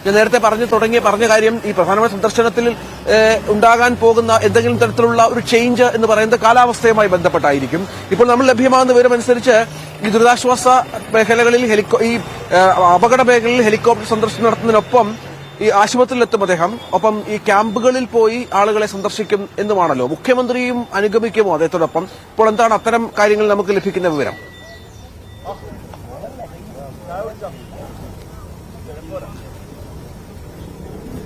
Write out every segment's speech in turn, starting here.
ഞാൻ നേരത്തെ പറഞ്ഞ കാര്യം ഈ പ്രധാനമന്ത്രി സന്ദർശനത്തിൽ ഉണ്ടാകാൻ പോകുന്ന എന്തെങ്കിലും തരത്തിലുള്ള ഒരു ചേഞ്ച് എന്ന് പറയുന്നത് കാലാവസ്ഥയുമായി ബന്ധപ്പെട്ടായിരിക്കും. ഇപ്പോൾ നമ്മൾ ലഭ്യമാകുന്ന വിവരമനുസരിച്ച് ഈ ദുരിതാശ്വാസ മേഖലകളിൽ ഈ അപകട മേഖലയിൽ ഹെലികോപ്റ്റർ സന്ദർശനം നടത്തുന്നതിനൊപ്പം ഈ ആശുപത്രിയിലെത്തും അദ്ദേഹം. ഒപ്പം ഈ ക്യാമ്പുകളിൽ പോയി ആളുകളെ സന്ദർശിക്കും എന്നുമാണല്ലോ. മുഖ്യമന്ത്രിയും അനുഗമിക്കുമോ അദ്ദേഹത്തോടൊപ്പം? ഇപ്പോൾ എന്താണ് അത്തരം കാര്യങ്ങൾ നമുക്ക് ലഭിക്കുന്ന വിവരം?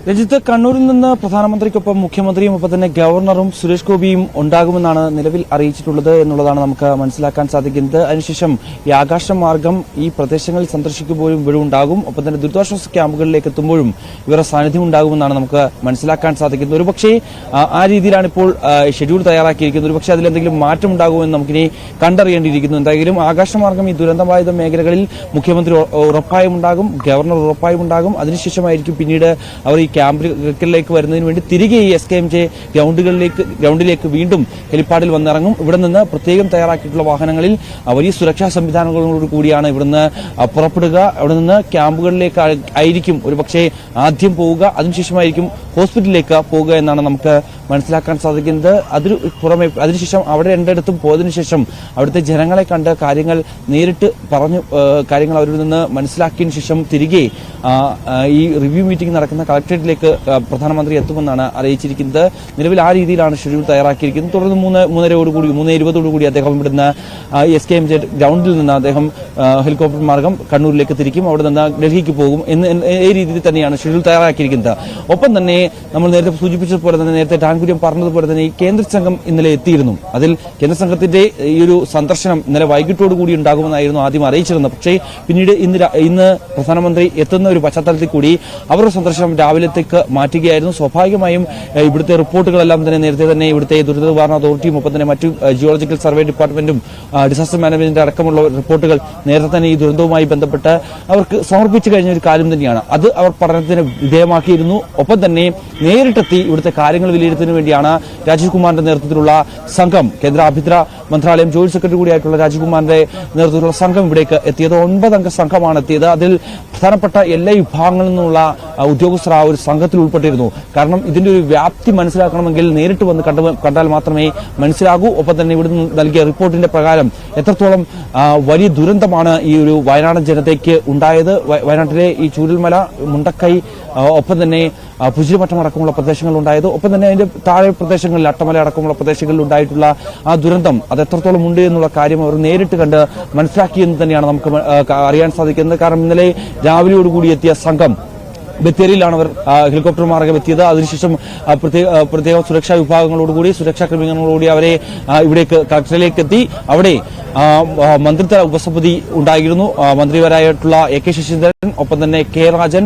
രഞ്ജിത്ത്, കണ്ണൂരിൽ നിന്ന് പ്രധാനമന്ത്രിക്കൊപ്പം മുഖ്യമന്ത്രിയും ഒപ്പം തന്നെ ഗവർണറും സുരേഷ് ഗോപിയും ഉണ്ടാകുമെന്നാണ് നിലവിൽ അറിയിച്ചിട്ടുള്ളത് എന്നുള്ളതാണ് നമുക്ക് മനസ്സിലാക്കാൻ സാധിക്കുന്നത്. അതിനുശേഷം ഈ ആകാശമാർഗം ഈ പ്രദേശങ്ങളിൽ സന്ദർശിക്കുമ്പോഴും ഇവരും ഉണ്ടാകും. ഒപ്പം തന്നെ ദുരിതാശ്വാസ ക്യാമ്പുകളിലേക്ക് എത്തുമ്പോഴും ഇവരുടെ സാന്നിധ്യം ഉണ്ടാകുമെന്നാണ് നമുക്ക് മനസ്സിലാക്കാൻ സാധിക്കുന്നത്. ഒരുപക്ഷെ ആ രീതിയിലാണ് ഇപ്പോൾ ഷെഡ്യൂൾ തയ്യാറാക്കിയിരിക്കുന്നത്. ഒരുപക്ഷെ അതിലെന്തെങ്കിലും മാറ്റം ഉണ്ടാകുമെന്ന് നമുക്കിനി കണ്ടറിയേണ്ടിയിരിക്കുന്നു. എന്തായാലും ആകാശമാർഗം ഈ ദുരന്തബാധിത മേഖലകളിൽ മുഖ്യമന്ത്രി ഉറപ്പായും ഉണ്ടാകും, ഗവർണർ ഉറപ്പായും ഉണ്ടാകും. അതിനുശേഷമായിരിക്കും പിന്നീട് അവർ ഈ ക്യാമ്പുകളിലേക്ക് വരുന്നതിന് വേണ്ടി തിരികെ ഈ SKMJ ഗ്രൗണ്ടിലേക്ക് വീണ്ടും ഹെലിപ്പാഡിൽ വന്നിറങ്ങും. ഇവിടെ നിന്ന് പ്രത്യേകം തയ്യാറാക്കിയിട്ടുള്ള വാഹനങ്ങളിൽ വലിയ സുരക്ഷാ സംവിധാനങ്ങളോട് കൂടിയാണ് ഇവിടുന്ന് പുറപ്പെടുക. അവിടെ നിന്ന് ക്യാമ്പുകളിലേക്ക് ആയിരിക്കും ഒരുപക്ഷെ ആദ്യം പോവുക. അതിനുശേഷമായിരിക്കും ഹോസ്പിറ്റലിലേക്ക് പോവുക എന്നാണ് നമുക്ക് മനസ്സിലാക്കാൻ സാധിക്കുന്നത്. അതിനു പുറമെ അതിനുശേഷം അവിടെ രണ്ടിടത്തും പോയതിനു ശേഷം അവിടുത്തെ ജനങ്ങളെ കണ്ട് കാര്യങ്ങൾ നേരിട്ട് പറഞ്ഞു കാര്യങ്ങൾ അവരിൽ നിന്ന് മനസ്സിലാക്കിയതിനു ശേഷം തിരികെ ഈ റിവ്യൂ മീറ്റിംഗ് നടക്കുന്ന കളക്ടറേറ്റിലേക്ക് പ്രധാനമന്ത്രി എത്തുമെന്നാണ് അറിയിച്ചിരിക്കുന്നത്. നിലവിൽ ആ രീതിയിലാണ് ഷെഡ്യൂൾ തയ്യാറാക്കിയിരിക്കുന്നത്. തുടർന്ന് 3:20 അദ്ദേഹം ഇവിടുന്ന് SKMJ ഗ്രൗണ്ടിൽ നിന്ന് അദ്ദേഹം ഹെലികോപ്റ്റർ മാർഗം കണ്ണൂരിലേക്ക് തിരിക്കും. അവിടെ നിന്ന് ഡൽഹിക്ക് പോകും ഈ രീതിയിൽ തന്നെയാണ് ഷെഡ്യൂൾ തയ്യാറാക്കിയിരിക്കുന്നത്. ഒപ്പം തന്നെ നമ്മൾ നേരത്തെ സൂചിപ്പിച്ചതുപോലെ തന്നെ നേരത്തെ ടാൻകുര്യം പറഞ്ഞതുപോലെ തന്നെ ഈ കേന്ദ്ര സംഘം ഇന്നലെ എത്തിയിരുന്നു. അതിൽ കേന്ദ്ര സംഘത്തിന്റെ ഈ ഒരു സന്ദർശനം ഇന്നലെ വൈകിട്ടോടുകൂടി ഉണ്ടാകുമെന്നായിരുന്നു ആദ്യം അറിയിച്ചിരുന്നത്. പക്ഷേ പിന്നീട് ഇന്ന് പ്രധാനമന്ത്രി എത്തുന്ന ഒരു പശ്ചാത്തലത്തിൽ കൂടി അവരുടെ സന്ദർശനം രാവിലത്തേക്ക് മാറ്റുകയായിരുന്നു. സ്വാഭാവികമായും ഇവിടുത്തെ റിപ്പോർട്ടുകളെല്ലാം തന്നെ നേരത്തെ തന്നെ ഇവിടുത്തെ ദുരിത നിവാരണ അതോറിറ്റിയും ഒപ്പം തന്നെ മറ്റു ജിയോളജിക്കൽ സർവേ ഡിപ്പാർട്ട്മെന്റും ഡിസാസ്റ്റർ മാനേജ്മെന്റ് അടക്കമുള്ള റിപ്പോർട്ടുകൾ നേരത്തെ തന്നെ ഈ ദുരന്തവുമായി ബന്ധപ്പെട്ട് അവർക്ക് സമർപ്പിച്ചു കഴിഞ്ഞ ഒരു കാര്യം തന്നെയാണ്. അത് അവർ പഠനത്തിന് വിധേയമാക്കിയിരുന്നു. ഒപ്പം തന്നെ നേരിട്ടെത്തി ഇവിടുത്തെ കാര്യങ്ങൾ വിലയിരുത്തുന്നതിന് വേണ്ടിയാണ് രാജീവ് കുമാറിന്റെ നേതൃത്വത്തിലുള്ള സംഘം, കേന്ദ്ര ആഭ്യന്തര മന്ത്രാലയം ജോയിന്റ് സെക്രട്ടറി കൂടിയായിട്ടുള്ള രാജീവ് കുമാറിന്റെ നേതൃത്വത്തിലുള്ള സംഘം ഇവിടേക്ക് എത്തിയത്. 9 അംഗ സംഘമാണ് എത്തിയത്. അതിൽ പ്രധാനപ്പെട്ട എല്ലാ വിഭാഗങ്ങളിൽ നിന്നുള്ള ഉദ്യോഗസ്ഥർ ആ ഒരു സംഘത്തിൽ ഉൾപ്പെട്ടിരുന്നു. കാരണം ഇതിന്റെ ഒരു വ്യാപ്തി മനസ്സിലാക്കണമെങ്കിൽ നേരിട്ട് വന്ന് കണ്ടാൽ മാത്രമേ മനസ്സിലാകൂ. ഒപ്പം തന്നെ ഇവിടുന്ന് നൽകിയ റിപ്പോർട്ടിന്റെ പ്രകാരം എത്രത്തോളം വലിയ ദുരന്തമാണ് ഈ ഒരു വയനാടൻ ജനതയ്ക്ക് ഉണ്ടായത്. വയനാട്ടിലെ ഈ ചൂരൽമല, മുണ്ടക്കൈ, ഒപ്പം തന്നെ പുജിരിമഠം അടക്കമുള്ള പ്രദേശങ്ങളിൽ ഉണ്ടായത്. ഒപ്പം തന്നെ അതിന്റെ താഴെ പ്രദേശങ്ങളിൽ അട്ടമല അടക്കമുള്ള പ്രദേശങ്ങളിൽ ഉണ്ടായിട്ടുള്ള ആ ദുരന്തം അത് എത്രത്തോളം ഉണ്ട് എന്നുള്ള കാര്യം അവർ നേരിട്ട് കണ്ട് മനസ്സിലാക്കിയെന്ന് തന്നെയാണ് നമുക്ക് അറിയാൻ സാധിക്കുന്നത്. കാരണം ഇന്നലെ രാവിലെയോടുകൂടി എത്തിയ സംഘം ബത്തേരിയിലാണ് അവർ ഹെലികോപ്റ്റർ മാർഗം എത്തിയത്. അതിനുശേഷം പ്രത്യേക സുരക്ഷാ വിഭാഗങ്ങളോടുകൂടി, സുരക്ഷാ ക്രമീകരണങ്ങളോടുകൂടി അവരെ ഇവിടേക്ക് കളക്ടറിലേക്ക് എത്തി. അവിടെ മന്ത്രിതല ഉപസമിതി ഉണ്ടായിരുന്നു. മന്ത്രിമാരായിട്ടുള്ള AK ശശീന്ദ്രൻ, ഒപ്പം തന്നെ K Rajan,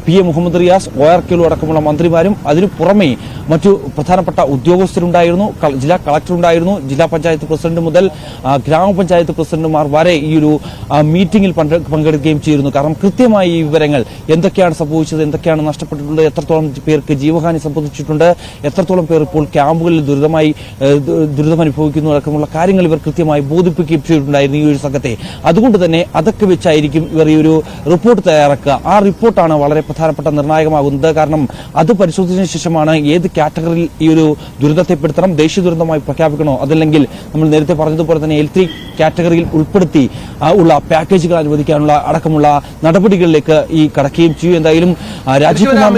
PM Muhammad Riyas, OR Kelu അടക്കമുള്ള മന്ത്രിമാരും അതിനു പുറമെ മറ്റു പ്രധാനപ്പെട്ട ഉദ്യോഗസ്ഥരുണ്ടായിരുന്നു. ജില്ലാ കളക്ടർ ഉണ്ടായിരുന്നു. ജില്ലാ പഞ്ചായത്ത് പ്രസിഡന്റ് മുതൽ ഗ്രാമപഞ്ചായത്ത് പ്രസിഡന്റുമാർ വരെ ഈ ഒരു മീറ്റിംഗിൽ പങ്കെടുക്കുകയും ചെയ്തിരുന്നു. കാരണം കൃത്യമായി ഈ വിവരങ്ങൾ എന്തൊക്കെയാണ് സംഭവിച്ചത്, എന്തൊക്കെയാണ് നഷ്ടപ്പെട്ടിട്ടുള്ളത്, എത്രത്തോളം പേർക്ക് ജീവഹാനി സംഭവിച്ചിട്ടുണ്ട്, എത്രത്തോളം പേർ ഇപ്പോൾ ക്യാമ്പുകളിൽ ദുരിതമനുഭവിക്കുന്നു അടക്കമുള്ള കാര്യങ്ങൾ ഇവർ കൃത്യമായി ബോധിപ്പിക്കുകയും ചെയ്തിട്ടുണ്ടായിരുന്നു ഈ ഒരു സംഘത്തെ. അതുകൊണ്ട് തന്നെ അതൊക്കെ വെച്ചായിരിക്കും ഇവർ ഈ ഒരു റിപ്പോർട്ട് തയ്യാറാക്കുക. ആ റിപ്പോർട്ടാണ് വളരെ പ്രധാനപ്പെട്ട നിർണായകമാകുന്നത്. കാരണം അത് പരിശോധിച്ചതിനു ശേഷമാണ് ഏത് കാറ്റഗറിയിൽ ഈ ഒരു ദുരന്തത്തെപ്പെടുത്തണം, ദേശീയ ദുരന്തമായി പ്രഖ്യാപിക്കണോ, അതല്ലെങ്കിൽ നമ്മൾ നേരത്തെ പറഞ്ഞതുപോലെ തന്നെ L3 കാറ്റഗറിയിൽ ഉൾപ്പെടുത്തി ഉള്ള പാക്കേജുകൾ അനുവദിക്കാനുള്ള അടക്കമുള്ള നടപടികളിലേക്ക് ഈ കടക്കുകയും ചെയ്യും. എന്തായാലും രാജീവ് കുമാർ